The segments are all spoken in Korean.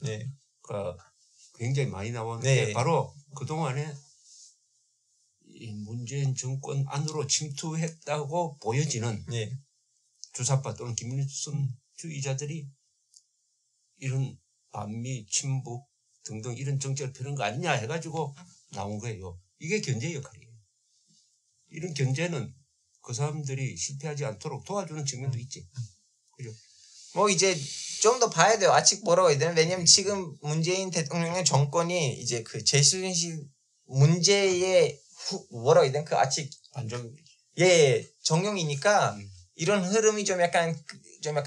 네. 굉장히 많이 나왔는데 네. 바로 그동안에 이 문재인 정권 안으로 침투했다고 보여지는 네. 주사파 또는 김일성주의자들이 이런 반미, 친북 등등 이런 정책을 펴는 거 아니냐 해가지고 나온 거예요. 이게 견제 역할이에요. 이런 견제는 그 사람들이 실패하지 않도록 도와주는 측면도 있지. 그죠? 뭐 이제 좀 더 봐야 돼요. 아직 뭐라고 해야 되나? 왜냐면 지금 문재인 대통령의 정권이 이제 그 최순실 문제의 뭐라고 해야 되나? 그 아직 반정. 예, 정용이니까 이런 흐름이 좀 약간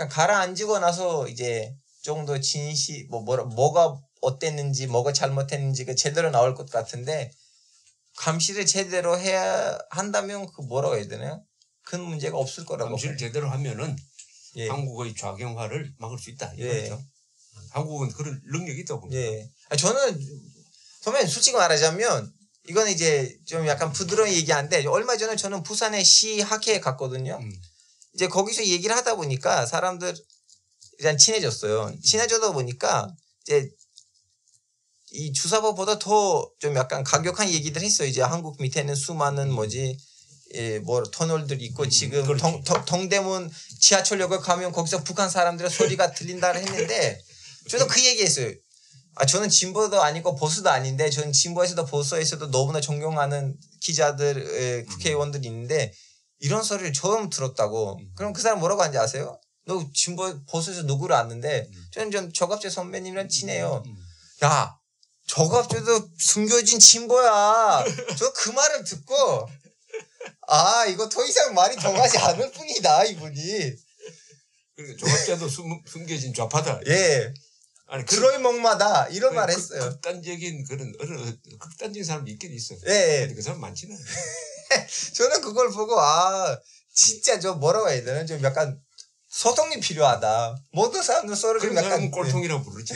가라앉고 나서 이제 조금 더 진실 뭐가 어땠는지 뭐가 잘못했는지 그 제대로 나올 것 같은데 감시를 제대로 해야 한다면 그 뭐라고 해야 되나? 큰 문제가 없을 거라고. 감시를 제대로 하면은 예. 한국의 좌경화를 막을 수 있다. 예. 이거죠. 한국은 그런 능력이 있다고 봅니다. 예. 저는 선배님 솔직히 말하자면 이건 이제 좀 약간 부드러운 얘기한데 얼마 전에 저는 부산의 시학회에 갔거든요. 이제 거기서 얘기를 하다 보니까 사람들 일단 친해졌어요. 친해져다 보니까 이제 이 주사파보다 더 좀 약간 가격한 얘기들 했어요. 이제 한국 밑에는 수많은 터널들이 있고 지금 동대문 지하철역을 가면 거기서 북한 사람들의 소리가 들린다 했는데 저도 그 얘기했어요. 저는 진보도 아니고 보수도 아닌데 저는 진보에서도 보수에서도 너무나 존경하는 기자들, 국회의원들이 있는데 이런 소리를 처음 들었다고. 그럼 그 사람 뭐라고 하는지 아세요? 너 진보 보수에서 누구를 아는데 저는 좀 저갑재 선배님이랑 친해요. 야, 저갑재도 숨겨진 친보야. 저 그 말을 듣고 이거 더 이상 말이 더 가지 않을 뿐이다 이분이. 그러니까 저갑재도 숨겨진 좌파다. 예. 아니 트로이 목마다 이런 말 했어요. 극단적인 그런 극단적인 사람이 있긴 있어. 예. 근데 그 사람 많지는 않아요. 저는 그걸 보고 진짜 저 뭐라고 해야 되나 좀 약간 소통이 필요하다. 모든 사람들 서로 좀 그런 약간 사람은 꼴통이라고 부르지.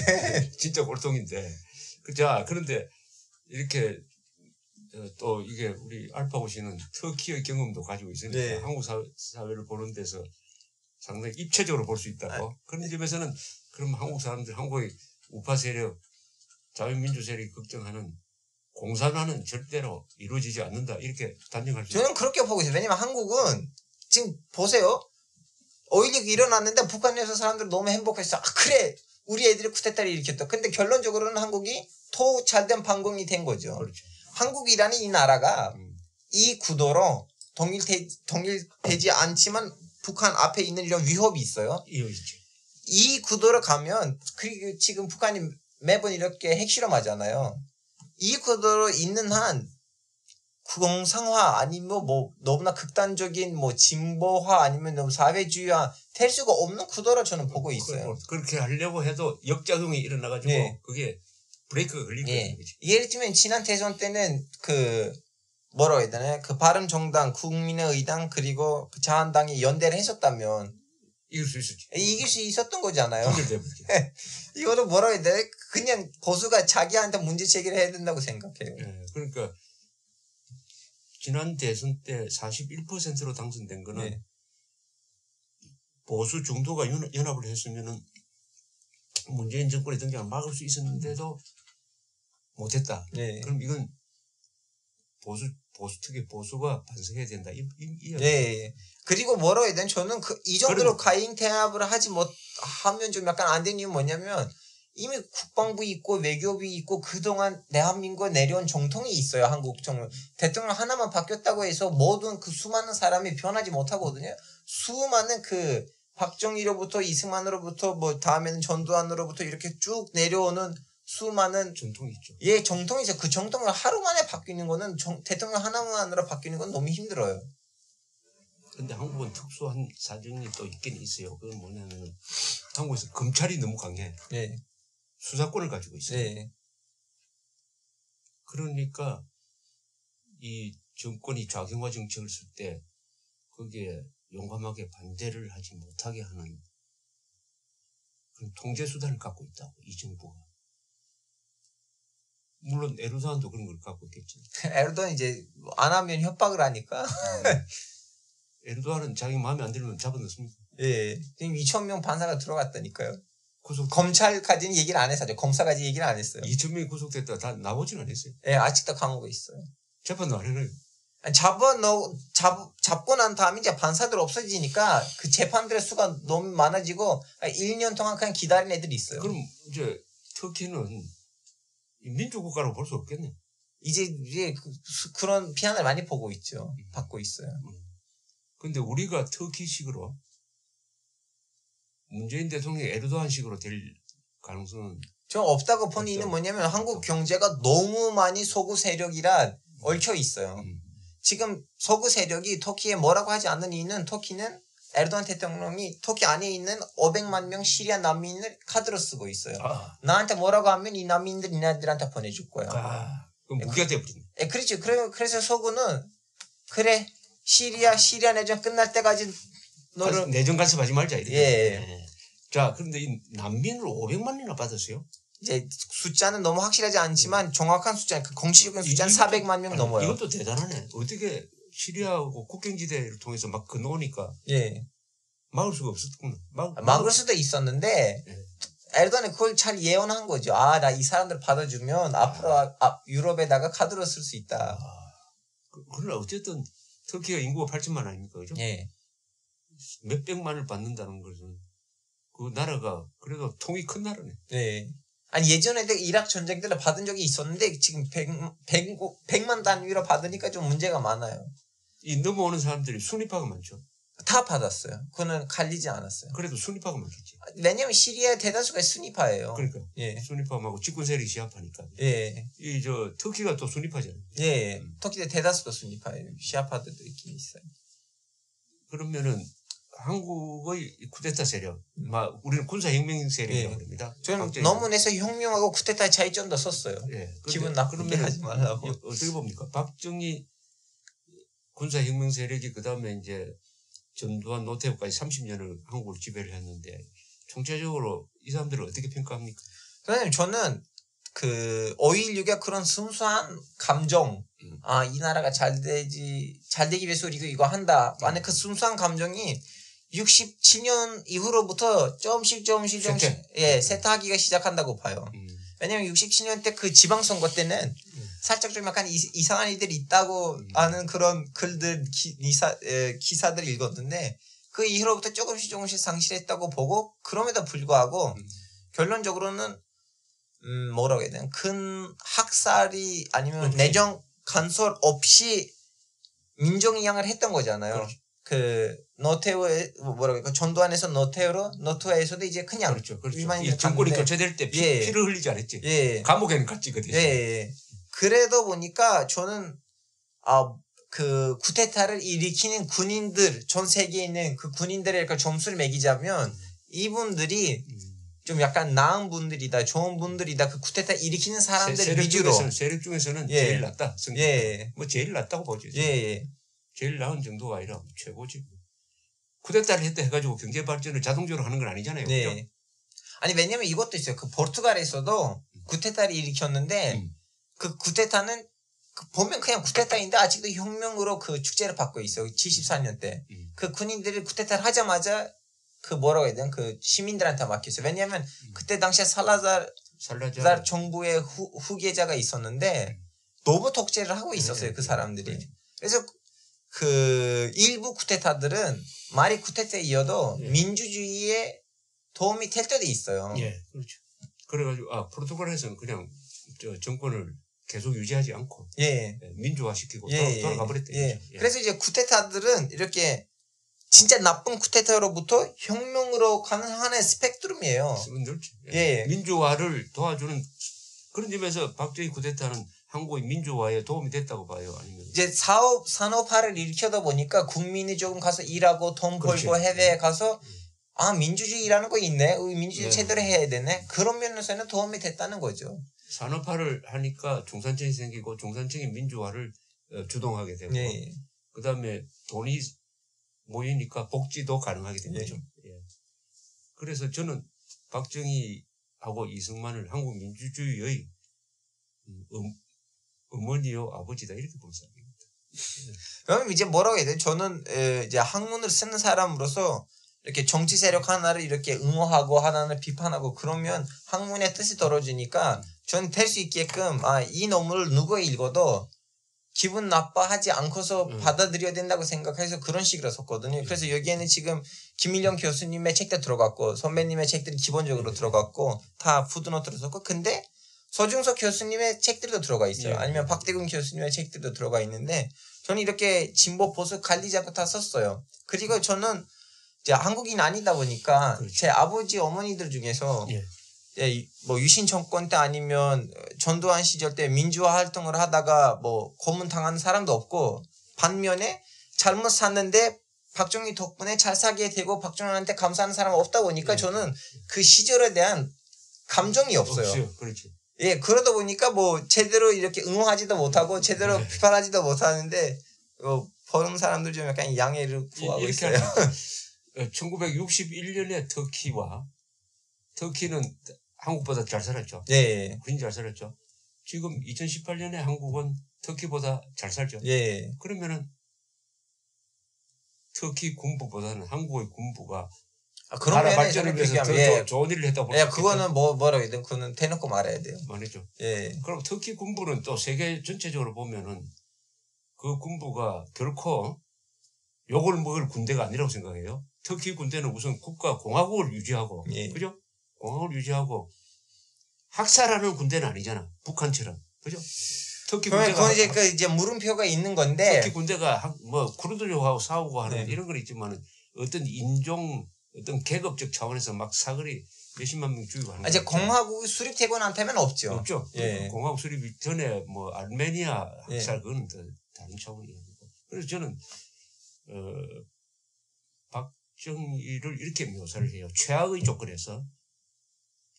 진짜 꼴통인데. 자, 그런데 이렇게 또 이게 우리 알파고 씨는 터키의 경험도 가지고 있으니까 네. 한국 사회를 보는 데서 상당히 입체적으로 볼 수 있다고. 그런 점에서는 그럼 한국 사람들, 한국의 우파 세력, 자유민주 세력이 걱정하는 공산화는 절대로 이루어지지 않는다. 이렇게 단정할 수 있어요. 저는 그렇게 보고 있어요. 왜냐면 한국은 지금 보세요. 5.16 일어났는데 북한에서 사람들 너무 행복했어. 그래. 우리 애들이 쿠데타를 일으켰다. 근데 결론적으로는 한국이 더 잘된 반공이 된 거죠. 그렇죠. 한국이라는 이 나라가 이 구도로 동일되지 않지만 북한 앞에 있는 이런 위협이 있어요. 이 구도로 가면 지금 북한이 매번 이렇게 핵실험하잖아요. 이 구도로 있는 한 공상화 아니면 너무나 극단적인 진보화 아니면 너무 사회주의화 될 수가 없는 구도로 저는 보고 있어요. 그렇게 하려고 해도 역작용이 일어나가지고 네. 그게 브레이크가 걸린 거예요. 예를 들면 지난 대선 때는 뭐라고 해야 되나 바른정당, 국민의당 그리고 자한당이 연대를 했었다면 이길 수 있었던 거잖아요. 이거는 뭐라고 해야 되나 그냥 보수가 자기한테 문제 제기를 해야 된다고 생각해요. 네, 그러니까 지난 대선 때 41%로 당선된 거는 보수 정도가 연합을 했으면은 문재인 정권의 등장을 막을 수 있었는데도 못했다. 그럼 이건 특히 보수가 반성해야 된다. 그리고 뭐라고 해야 되나 저는 이 정도로 가행 태압을 하지 못하면 좀 약간 안 되는 이유는 뭐냐면 이미 국방부 있고 외교부 있고 그동안 대한민국에 내려온 정통이 있어요. 한국 정통. 대통령 하나만 바뀌었다고 해서 모든 그 수많은 사람이 변하지 못하거든요. 수많은 박정희로부터 이승만으로부터 다음에는 전두환으로부터 이렇게 쭉 내려오는 수많은 정통이 있죠. 정통이죠. 그 정통을 하루 만에 바뀌는 거는 대통령 하나만으로 바뀌는 건 너무 힘들어요. 그런데 한국은 특수한 사정이 또 있긴 있어요. 그건 뭐냐면 한국에서 검찰이 너무 강해. 수사권을 가지고 있어요. 그러니까 이 정권이 좌경화 정책을 쓸 때 거기에 용감하게 반대를 하지 못하게 하는 그런 통제 수단을 갖고 있다고 이 정부가. 물론 에르도안도 그런 걸 갖고 있겠지. 에르도안 이제 안 하면 협박을 하니까. 에르도안은 자기 마음에 안 들면 잡아넣습니다. 지금 2,000명 반사가 들어갔다니까요. 검찰까지는 얘기를 안 했어요. 검사까지 얘기를 안 했어요. 2,000명이 구속됐다 다 나오진 않았어요. 예, 아직도 감옥에 있어요. 재판도 안 해요. 잡고 난 다음에 이제 판사들 없어지니까 그 재판들의 수가 너무 많아지고 1년 동안 그냥 기다린 애들이 있어요. 그럼 이제 터키는 민주국가로 볼 수 없겠네. 이제 그런 피안을 많이 보고 있죠. 받고 있어요. 근데 우리가 터키식으로 문재인 대통령이 에르도안식으로 될 가능성은 좀 없다고 보는 이유는 뭐냐면 한국 경제가 너무 많이 서구 세력이라 얽혀 있어요. 지금 서구 세력이 터키에 뭐라고 하지 않는 이유는 터키는 에르도안 대통령이 터키 안에 있는 500만 명 시리아 난민을 카드로 쓰고 있어요. 나한테 뭐라고 하면 이 난민들 니네들한테 보내줄 거야. 그럼 무기가 돼버리네. 그렇죠. 그래서 서구는 그래 시리아 내전 끝날 때까지 너를 내전 간섭하지 말자 이렇게. 예. 네. 자 그런데 이 난민을 500만이나 받았어요. 이제 숫자는 너무 확실하지 않지만 정확한 숫자, 그 공식적인 숫자는 400만 명 넘어요. 이것도 대단하네. 어떻게 시리아하고 국경지대를 통해서 막 건너오니까 예. 막을 수가 없었구나. 막을 수도 있었는데 예. 에르도안이 그걸 잘 예언한 거죠. 나 이 사람들 받아주면 앞으로 유럽에다가 카드로 쓸 수 있다. 그러나 어쨌든 터키가 인구가 8천만 아닙니까? 그죠? 예. 몇백만을 받는다는 것은 그 나라가 그래도 통이 큰 나라네. 네. 아니 예전에 이라크 전쟁 때 받은 적이 있었는데 지금 100만 단위로 받으니까 좀 문제가 많아요. 이 넘어오는 사람들이 순위파가 많죠. 다 받았어요. 그거는 갈리지 않았어요. 그래도 순위파가 많겠지. 왜냐면 시리아의 대다수가 순위파예요. 그러니까 예. 순위파하고 직군 세력이 시아파니까. 예. 이 터키가 또 순위파잖아요. 예. 터키의 대다수가 순위파예요. 시아파들도 있긴 있어요. 그러면은 한국의 쿠데타 세력, 우리는 군사혁명 세력이라고 합니다. 저는 너무 내서 혁명하고 쿠데타의 차이점도 썼어요. 예. 기분 나쁘게 하지 말라고. 어떻게 봅니까? 박정희 군사혁명 세력이 그 다음에 이제 전두환 노태우까지 30년을 한국을 지배를 했는데 총체적으로 이 사람들을 어떻게 평가합니까? 선생님, 저는 5.16의 그런 순수한 감정, 이 나라가 잘 되기 위해서 우리가 이거 한다. 만약 그 순수한 감정이 67년 이후로부터 조금씩 세타하기가 시작한다고 봐요. 왜냐면 67년 때 그 지방선거 때는 살짝 좀 약간 이상한 일들이 있다고 하는 그런 글들, 기사들 읽었는데 그 이후로부터 조금씩 상실했다고 보고 그럼에도 불구하고 결론적으로는 뭐라고 해야 되나 큰 학살이 아니면 내정 간섭 없이 민정이양을 했던 거잖아요. 그렇죠. 그 노태우의 전두환에서 노태우에서도 이제 그냥 그렇죠. 이 정권이 교체될 때 피를 흘리지 않았지. 예. 감옥에는 갔지 그 대신. 예. 그래도 보니까 저는 그 쿠데타를 일으키는 군인들 전 세계에 있는 그 군인들의 점수를 매기자면 이분들이 좀 약간 나은 분들이다, 좋은 분들이다. 그 쿠데타 일으키는 사람들 위주로. 세력 중에서는 제일 낫다. 뭐 제일 낫다고 보죠. 제일 나은 정도가 아니라 최고지. 쿠데타를 했다 해가지고 경제 발전을 자동적으로 하는 건 아니잖아요. 네. 그렇죠? 아니 왜냐면 이것도 있어요. 그 포르투갈에서도 쿠데타를 일으켰는데 그 쿠데타는 보면 그냥 쿠데타인데 아직도 혁명으로 그 축제를 받고 있어요. 74년 때. 그 군인들이 쿠데타를 하자마자 그 뭐라고 해야 되나 그 시민들한테 맡겼어요. 왜냐면 그때 당시에 살라जार 정부의 후계자가 있었는데 너무 독재를 하고 있었어요. 그 사람들이. 그래서 그 일부 쿠데타들은 말이 쿠데타이어도 민주주의에 도움이 될 때도 있어요. 예, 그렇죠. 그래가지고 포르투갈에서는 그냥 정권을 계속 유지하지 않고 민주화시키고 돌아가 버렸대요. 그래서 이제 쿠데타들은 이렇게 진짜 나쁜 쿠데타로부터 혁명으로 가는 하나의 스펙트럼이에요. 민주화를 도와주는 그런 점에서 박정희 쿠데타는 한국의 민주화에 도움이 됐다고 봐요. 아니면 이제 산업화를 일으켜다 보니까 국민이 조금 가서 일하고 돈 벌고 해외에 가서 민주주의라는 거 있네. 민주주의 제대로 해야 되네. 그런 면에서는 도움이 됐다는 거죠. 산업화를 하니까 중산층이 생기고 중산층이 민주화를 주동하게 되고 그다음에 돈이 모이니까 복지도 가능하게 된 거죠. 그래서 저는 박정희하고 이승만을 한국 민주주의의 어머니요 아버지다 이렇게 본 사람입니다. 그럼 이제 뭐라고 해야 돼? 저는 이제 학문을 쓰는 사람으로서 이렇게 정치 세력 하나를 이렇게 응호하고 하나는 비판하고 그러면 학문의 뜻이 떨어지니까 저는 될 수 있게끔 이 논문을 누가 읽어도 기분 나빠하지 않고서 받아들여야 된다고 생각해서 그런 식으로 썼거든요. 그래서 여기에는 지금 김일영 교수님의 책도 들어갔고 선배님의 책들이 기본적으로 들어갔고 다 푸드노트로 썼고 근데 서중석 교수님의 책들도 들어가 있어요. 아니면 박대근 교수님의 책들도 들어가 있는데 저는 이렇게 진보 보수 갈리지 않고 다 썼어요. 그리고 저는 이제 한국인 아니다 보니까 그렇죠. 제 아버지 어머니들 중에서 뭐 유신 정권 때 아니면 전두환 시절 때 민주화 활동을 하다가 뭐 고문 당하는 사람도 없고 반면에 잘못 샀는데 박정희 덕분에 잘 사게 되고 박정희한테 감사하는 사람은 없다 보니까 저는 그 시절에 대한 감정이 없어요. 그렇지. 예, 그러다 보니까 뭐 제대로 이렇게 응원하지도 못하고 제대로 비판하지도 못하는데 보는 사람들 좀 약간 양해를 구하고 있어요. 1961년에 터키는 한국보다 잘 살았죠. 예. 훨씬 잘 살았죠. 지금 2018년에 한국은 터키보다 잘 살죠. 예. 그러면은 터키 군부보다는 한국의 군부가 그런 나라 발전을 위해서 더 좋은 일을 했다고 볼 수 있겠죠. 그거는 뭐라고 해야 돼? 그거는 대놓고 말해야 돼요. 말이죠. 예. 그럼 터키 군부는 또 세계 전체적으로 보면은 그 군부가 결코 욕을 먹을 군대가 아니라고 생각해요. 터키 군대는 우선 국가 공화국을 유지하고, 그죠? 공화국을 유지하고 학살하는 군대는 아니잖아. 북한처럼, 그죠? 터키 군대가 그건 이제 물음표가 있는 건데. 터키 군대가 뭐 쿠르드족하고 싸우고 하는 이런 건 있지만은 어떤 인종, 어떤 계급적 차원에서 막 사거리 몇십만 명 죽이고 하는. 이제 공화국이 수립되고 난 다음에는 없죠. 없죠. 예. 공화국 수립 전에 뭐 아르메니아 학살 그건 더 다른 차원이에요. 그래서 저는 박정희를 이렇게 묘사를 해요. 최악의 조건에서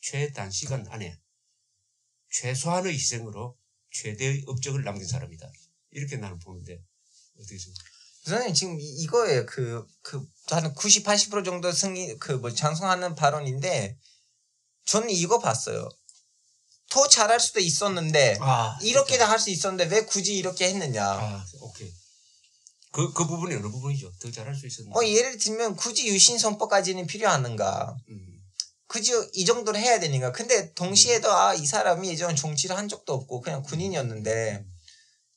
최단시간 안에 최소한의 희생으로 최대의 업적을 남긴 사람이다. 이렇게 나는 보는데 어떻게 생각해요? 선생님 지금 이거예요. 한 90, 80% 정도 장성하는 발언인데 저는 이거 봤어요. 더 잘할 수도 있었는데 이렇게 다 할 수 있었는데 왜 굳이 이렇게 했느냐. 오케이. 그 부분이 어느 부분이죠? 더 잘할 수 있었는데. 예를 들면 굳이 유신 선포까지는 필요하는가. 굳이 이 정도로 해야 되는가. 근데 동시에도 이 사람이 예전 정치를 한 적도 없고 그냥 군인이었는데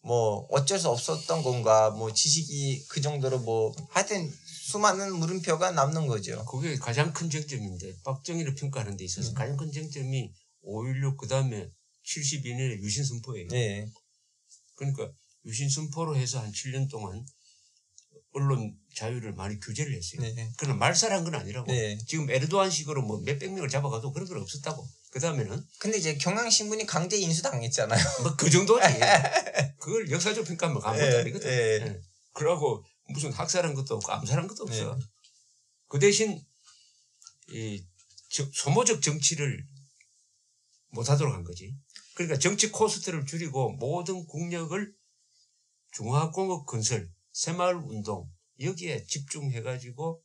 뭐 어쩔 수 없었던 건가. 뭐 지식이 그 정도로 뭐 하여튼 수많은 물음표가 남는 거죠. 그게 가장 큰 쟁점인데 박정희를 평가하는 데 있어서 가장 큰 쟁점이 5.16 그다음에 72년에 유신 선포예요. 네. 그러니까 유신 선포로 해서 한 7년 동안 언론 자유를 많이 규제를 했어요. 네. 그러나 말살한 건 아니라고. 네. 지금 에르도안식으로 뭐 몇백 명을 잡아가도 그런 건 없었다고. 그 다음에는. 근데 이제 경향신문이 강제 인수당했잖아요. 뭐 그 정도지. 그걸 역사적 평가하면 아무것도 아니거든. 네. 그러고 무슨 학살한 것도 없고 암살한 것도 없어. 네. 그 대신 이 소모적 정치를 못하도록 한 거지. 그러니까 정치 코스트를 줄이고 모든 국력을 중화공업 건설, 새마을운동 여기에 집중해가지고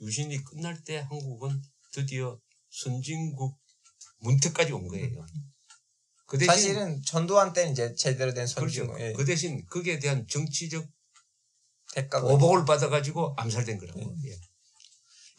유신이 끝날 때 한국은 드디어 선진국 문턱까지 온 거예요. 그 대신 사실은 전두환 때는 이제 제대로 된 선진국. 그렇죠. 그 대신 거기에 대한 정치적 대가가 보복을 받아가지고 암살된 거라고.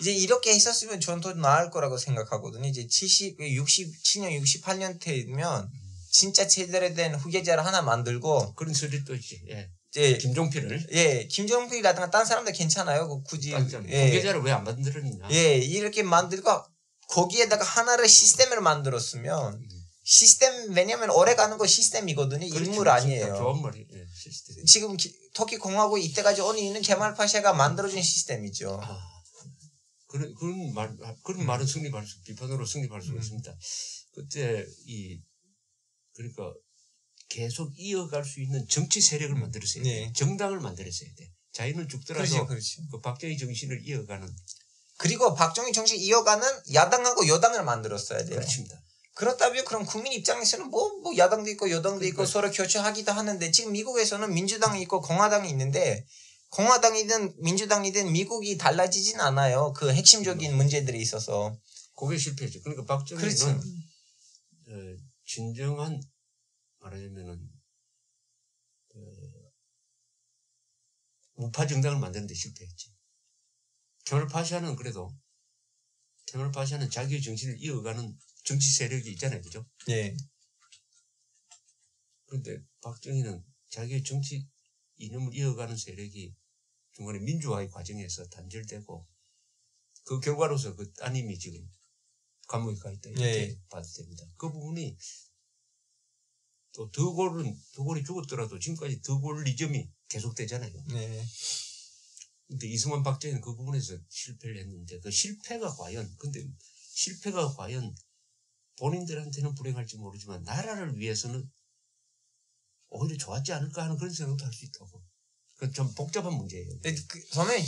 이제 이렇게 했었으면 저는 더 나을 거라고 생각하거든요. 이제 67년, 68년 때면 진짜 제대로 된 후계자를 하나 만들고 그런 소리 또 있지. 이제 김종필을. 김종필이라든가 딴 사람들 괜찮아요. 굳이 후계자를 왜 안 만들었느냐. 이렇게 만들고 거기에다가 하나를 시스템을 만들었으면 시스템 왜냐면 오래 가는 거 시스템이거든요. 그렇죠. 인물 아니에요. 좋은 말이 시스템. 지금 터키 공화국 이때까지 오는 이유는 케말 파샤가 만들어준 시스템이죠. 그런 말은 성립할 수, 비판으로 성립할 수가 있습니다. 그때 그러니까 계속 이어갈 수 있는 정치 세력을 만들었어야 돼. 정당을 만들었어야 돼. 자기는 죽더라도 그렇지. 그 박정희 정신을 이어가는. 그리고 박정희 정신 이어가는 야당하고 여당을 만들었어야 돼요. 그렇습니다. 그렇다면 그럼 국민 입장에서는 뭐 야당도 있고 여당도 있고 서로 교체하기도 하는데 지금 미국에서는 민주당이 있고 공화당이 있는데 공화당이든 민주당이든 미국이 달라지진 않아요. 그 핵심적인 문제들이 있어서. 그게 실패했죠. 그러니까 박정희는 진정한 말하자면은 우파 정당을 만드는 데 실패했지. 케말 파샤는 그래도 케말 파샤는 자기의 정신을 이어가는 정치 세력이 있잖아요, 그죠? 예. 그런데 박정희는 자기의 정치 이념을 이어가는 세력이 중간에 민주화의 과정에서 단절되고 그 결과로서 그 따님이 지금 감옥에 가 있다 이렇게 예. 봐도 됩니다. 그 부분이 또 드골이 죽었더라도 지금까지 드골리즘이 계속되잖아요. 네. 근데 이승만 박정희는 그 부분에서 실패를 했는데 그 실패가 과연 본인들한테는 불행할지 모르지만 나라를 위해서는 오히려 좋았지 않을까 하는 그런 생각도 할 수 있다고. 그 좀 복잡한 문제예요. 선생님,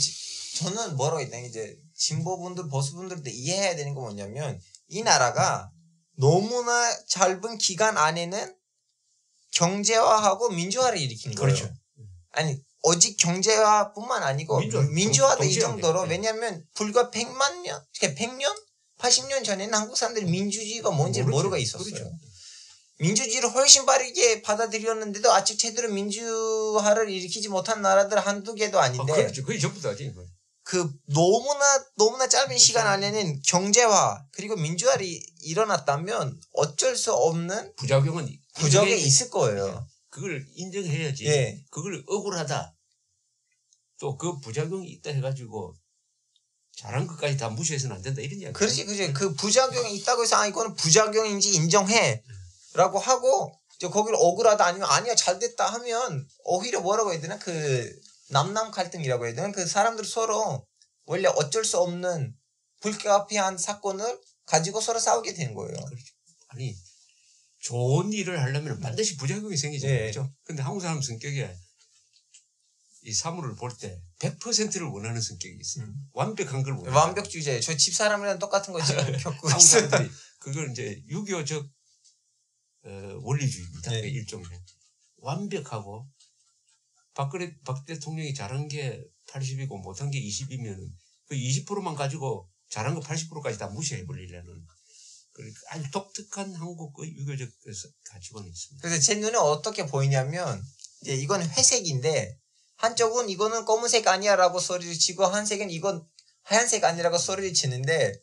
저는 뭐라고 했냐, 이제 진보분들, 보수분들도 이해해야 되는 거 뭐냐면 이 나라가 너무나 짧은 기간 안에는 경제화하고 민주화를 일으킨 거예요. 그렇죠. 아니 오직 경제화뿐만 아니고 민주화도 이 정도로. 네. 왜냐하면 불과 100만 년, 100년, 80년 전에는 한국 사람들이 민주주의가 뭔지를 모르고 있었어요. 그렇죠. 민주주의를 훨씬 빠르게 받아들였는데도 아직 제대로 민주화를 일으키지 못한 나라들 한두 개도 아닌데. 그렇죠. 거의 전부 다지. 그 너무나 짧은 시간 안에는 경제화 그리고 민주화를 일어났다면 어쩔 수 없는 부작용이 있을 거예요. 그걸 인정해야지. 예. 그걸 억울하다. 또 그 부작용이 있다 해가지고 잘한 것까지 다 무시해서는 안 된다 이런 이야기. 그렇지. 그 부작용이 있다고 해서 이거는 부작용인지 인정해 라고 하고 이제 거기를 억울하다 아니면 아니야 잘 됐다 하면 오히려 뭐라고 해야 되나 그 남남 갈등이라고 해야 되나 그 사람들 서로 원래 어쩔 수 없는 불가피한 사건을 가지고 서로 싸우게 되는 거예요. 그렇죠. 아니 좋은 일을 하려면 반드시 부작용이 생기잖아요. 예. 그렇죠? 근데 한국 사람 성격에 이 사물을 볼 때 100%를 원하는 성격이 있어요. 완벽한 걸 원해요. 완벽주의자예요. 저 집사람이랑 똑같은 거 지금 겪고 한국 있어요. 사람들이 그걸 이제 유교적 원리주의입니다. 네. 그 일종의 완벽하고 박 대통령이 잘한 게 80이고 못한 게 20이면 그 20%만 가지고 잘한 거 80%까지 다 무시해 버리려는 그러니까 아주 독특한 한국의 유교적 가치관이 있습니다. 그래서 제 눈에 어떻게 보이냐면 이제 이건 회색인데 한쪽은 이거는 검은색 아니야라고 소리를 치고 한색은 이건 하얀색 아니라고 소리를 치는데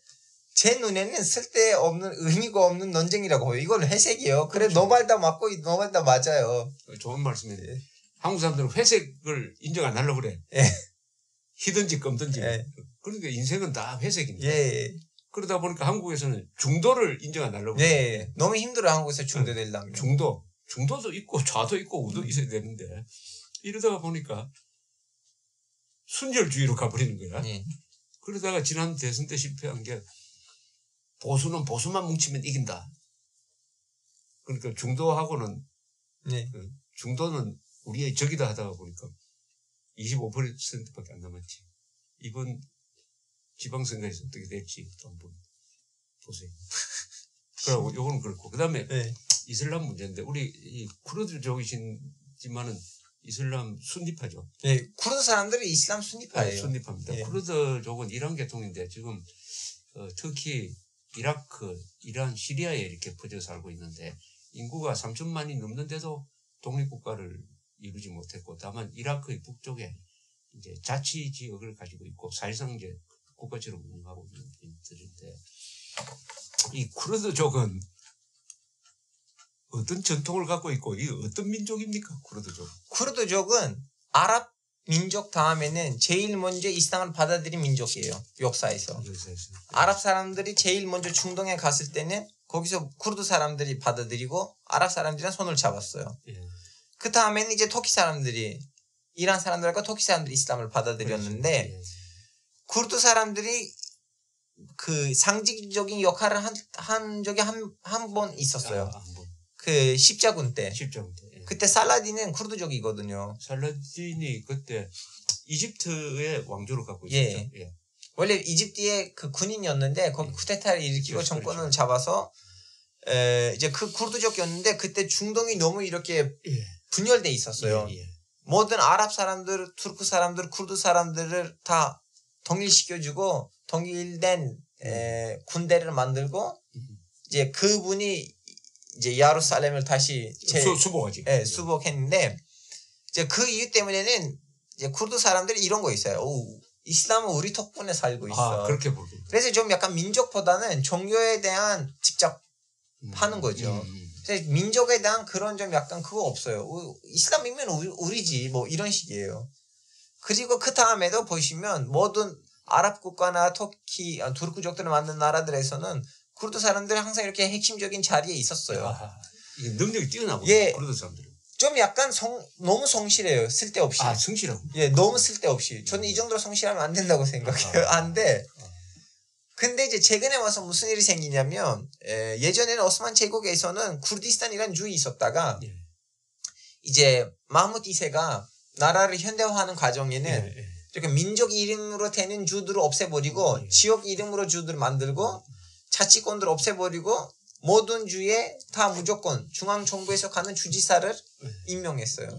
제 눈에는 쓸데없는 의미가 없는 논쟁이라고 보여요. 이건 회색이에요. 그래 그렇죠. 너 말 다 맞고 너 말 다 맞아요. 좋은 말씀이네요. 예. 한국 사람들은 회색을 인정 안 하려고 그래. 예. 희든지 검든지. 예. 그러니까 인생은 다 회색입니다. 예. 그러다 보니까 한국에서는 중도를 인정 안 하려고 그래. 네. 너무 힘들어요. 한국에서 중도되려면. 중도도 있고 좌도 있고 우도 있어야 되는데 이러다가 보니까 순혈주의로 가버리는 거야. 예. 그러다가 지난 대선 때 실패한 게 보수는 보수만 뭉치면 이긴다. 그러니까 중도하고는 네. 중도는 우리의 적이다 하다가 보니까 25%밖에 안 남았지. 이번 지방선거에서 어떻게 될지 또 한번 보세요. 그리고 요거는 그렇고 그다음에 네. 이슬람 문제인데 우리 이 쿠르드족이시지만은 이슬람 순니파죠. 네. 쿠르드 사람들이 이슬람 순니파예요. 순니파입니다. 네. 쿠르드족은 이란 계통인데 지금 터키, 이라크, 이란, 시리아에 이렇게 퍼져 살고 있는데 인구가 3천만이 넘는데도 독립국가를 이루지 못했고 다만 이라크의 북쪽에 이제 자치 지역을 가지고 있고 사실상 이제 국가처럼 운영하고 있는 분들인데 이 쿠르드족은 어떤 전통을 갖고 있고 이 어떤 민족입니까? 쿠르드족. 쿠르드족은 아랍 민족 다음에는 제일 먼저 이슬람을 받아들인 민족이에요. 역사에서. 아랍 사람들이 제일 먼저 중동에 갔을 때는 거기서 쿠르드 사람들이 받아들이고 아랍 사람들이랑 손을 잡았어요. 예. 그 다음에는 이제 터키 사람들이 이란 사람들과 터키 사람들이 이슬람을 받아들였는데 그렇죠. 예. 쿠르드 사람들이 그 상징적인 역할을 한 적이 한 번 있었어요. 한 번. 그 십자군 때. 십자군 때. 예. 그때 살라딘은 쿠르드족이거든요. 살라딘이 그때 이집트의 왕조를 갖고 있었죠. 예. 예. 원래 이집트의 그 군인이었는데 거기 쿠데타를 일으키고 그렇죠. 정권을 잡아서 이제 그 쿠르드족이었는데 그때 중동이 너무 이렇게 예. 분열돼 있었어요. 예. 예. 모든 아랍 사람들, 투르크 사람들, 쿠르드 사람들을 다 통일시켜주고 통일된 군대를 만들고 이제 그분이 이제 예루살렘을 다시 수복하지. 예, 수복했는데 이제 그 이유 때문에는 이제 쿠르드 사람들이 이런 거 있어요. 오, 이슬람은 우리 덕분에 살고 있어. 그렇게 보고. 그래서 좀 약간 민족보다는 종교에 대한 집착하는 거죠. 그래서 민족에 대한 그런 좀 약간 그거 없어요. 이슬람이면 우리지 뭐 이런 식이에요. 그리고 그 다음에도 보시면 모든 아랍 국가나 터키, 투르크족들을 만든 나라들에서는 쿠르드 사람들이 항상 이렇게 핵심적인 자리에 있었어요. 이게 능력이 뛰어나고. 예. 쿠르드 사람들은. 좀 약간 너무 성실해요. 쓸데없이. 성실하고. 예, 너무 쓸데없이. 저는 이 정도로 성실하면 안 된다고 생각해요. 안 돼. 근데 이제 최근에 와서 무슨 일이 생기냐면 예전에는 오스만 제국에서는 쿠르디스탄이라는 주이 있었다가 이제 마흐무드 2세가 나라를 현대화하는 과정에는 이렇게 민족 이름으로 되는 주들을 없애버리고 지역 이름으로 주들을 만들고 자치권들을 없애버리고 모든 주에 다 무조건 중앙정부에서 가는 주지사를 임명했어요.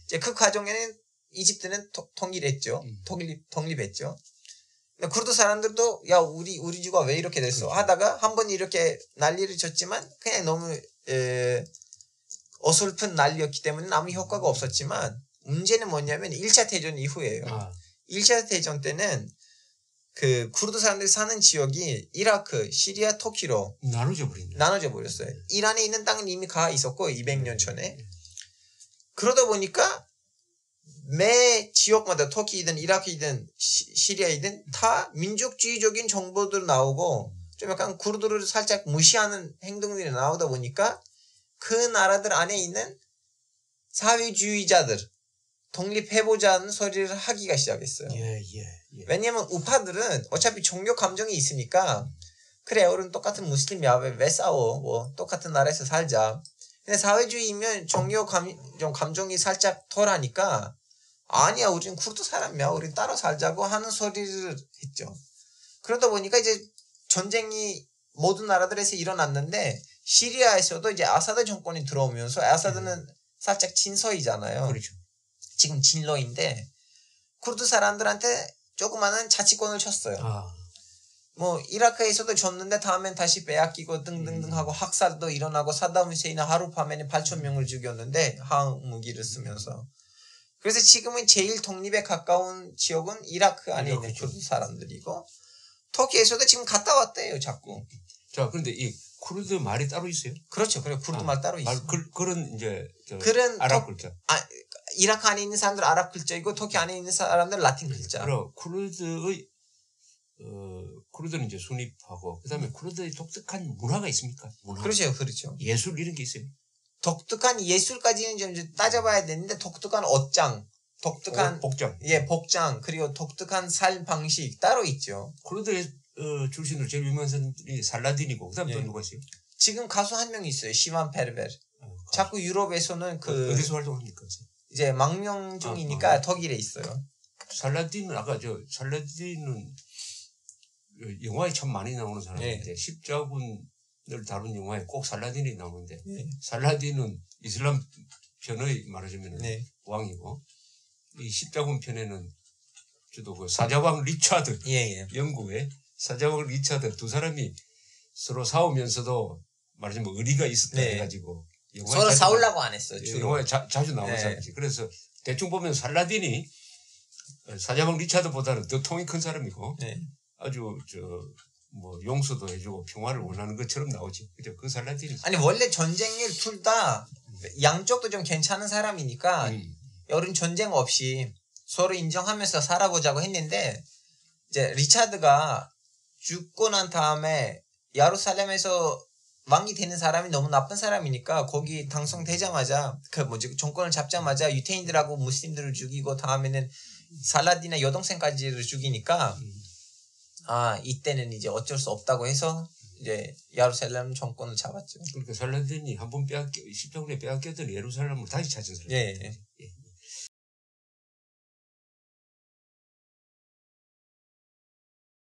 이제 그 과정에는 이집트는 통일했죠. 독립했죠. 쿠르드 사람들도 야 우리 주가 왜 이렇게 됐어 하다가 한번 이렇게 난리를 쳤지만 그냥 너무 어설픈 난리였기 때문에 아무 효과가 없었지만 문제는 뭐냐면 1차 대전 이후에요. 1차 대전 때는 그 쿠르드 사람들이 사는 지역이 이라크, 시리아, 터키로 나눠져 버렸어요. 이란에 있는 땅은 이미 가 있었고 200년 전에. 그러다 보니까 매 지역마다 터키이든 이라크이든 시리아이든 다 민족주의적인 정보들 나오고 좀 약간 쿠르드를 살짝 무시하는 행동들이 나오다 보니까 그 나라들 안에 있는 사회주의자들 독립해보자는 소리를 하기가 시작했어요. 왜냐면 우파들은 어차피 종교 감정이 있으니까 그래 우리는 똑같은 무슬림이야 왜 싸워 뭐 똑같은 나라에서 살자. 근데 사회주의면 종교 감정이 살짝 덜하니까 아니야 우리는 쿠르드 사람이야 우리는 따로 살자고 하는 소리를 했죠. 그러다 보니까 이제 전쟁이 모든 나라들에서 일어났는데 시리아에서도 이제 아사드 정권이 들어오면서 아사드는 살짝 친서이잖아요. 그렇죠. 지금 진로인데 쿠르드 사람들한테 조그마한 자치권을 쳤어요. 뭐 이라크에서도 줬는데 다음엔 다시 빼앗기고 등등등 하고 학살도 일어나고 사담 후세인은 하루 밤에는 8,000명을 죽였는데 항무기를 쓰면서. 그래서 지금은 제일 독립에 가까운 지역은 이라크 안에 있는 쿠르드 사람들이고 터키에서도 지금 갔다 왔대요 자꾸. 자 그런데 이 쿠르드 말이 따로 있어요? 그렇죠. 그래 쿠르드 말 따로 있어요. 그런 이제 그런 아랍 글자. 이라크 안에 있는 사람들 아랍 글자이고 터키 안에 있는 사람들 라틴 글자. 그럼 쿠르드는 이제 순위파고 그다음에 쿠르드의 독특한 문화가 있습니까? 그렇죠. 예술 이런 게 있어요. 독특한 예술까지는 좀 따져봐야 되는데 독특한 옷장, 독특한 복장 그리고 독특한 살 방식 따로 있죠. 쿠르드의 출신으로 제일 유명한 사람들이 살라딘이고 그다음에 또 누가 있어요? 지금 가수 한 명 있어요. 시만 페르베르. 자꾸 유럽에서는 어디서 활동합니까? 이제 망명 중이니까 독일에 있어요. 살라딘은 살라딘은 영화에 참 많이 나오는 사람인데 십자군을 다룬 영화에 꼭 살라딘이 나오는데 살라딘은 이슬람 편의 말하자면 왕이고 이 십자군 편에는 저도 그 사자왕 리차드 영국의 사자왕 리차드 두 사람이 서로 싸우면서도 말하자면 의리가 있었다 해가지고 서로 싸우려고 안 했어요. 영화에 자주 나오는 사람이지. 그래서 대충 보면 살라딘이 사자왕 리차드보다는 더 통이 큰 사람이고 아주 용서도 해주고 평화를 원하는 것처럼 나오지. 그죠? 그 살라딘이. 아니 원래 전쟁을 둘 다 양쪽도 좀 괜찮은 사람이니까 여름 전쟁 없이 서로 인정하면서 살아보자고 했는데 이제 리차드가 죽고 난 다음에 예루살렘에서 왕이 되는 사람이 너무 나쁜 사람이니까 거기 당선되자마자 정권을 잡자마자 유태인들하고 무슬림들을 죽이고 다음에는 살라딘의 여동생까지를 죽이니까 이때는 이제 어쩔 수 없다고 해서 이제 예루살렘 정권을 잡았죠. 그러니까 살라딘이 한번 십자군에 빼앗겼던 예루살렘을 다시 찾은 사람.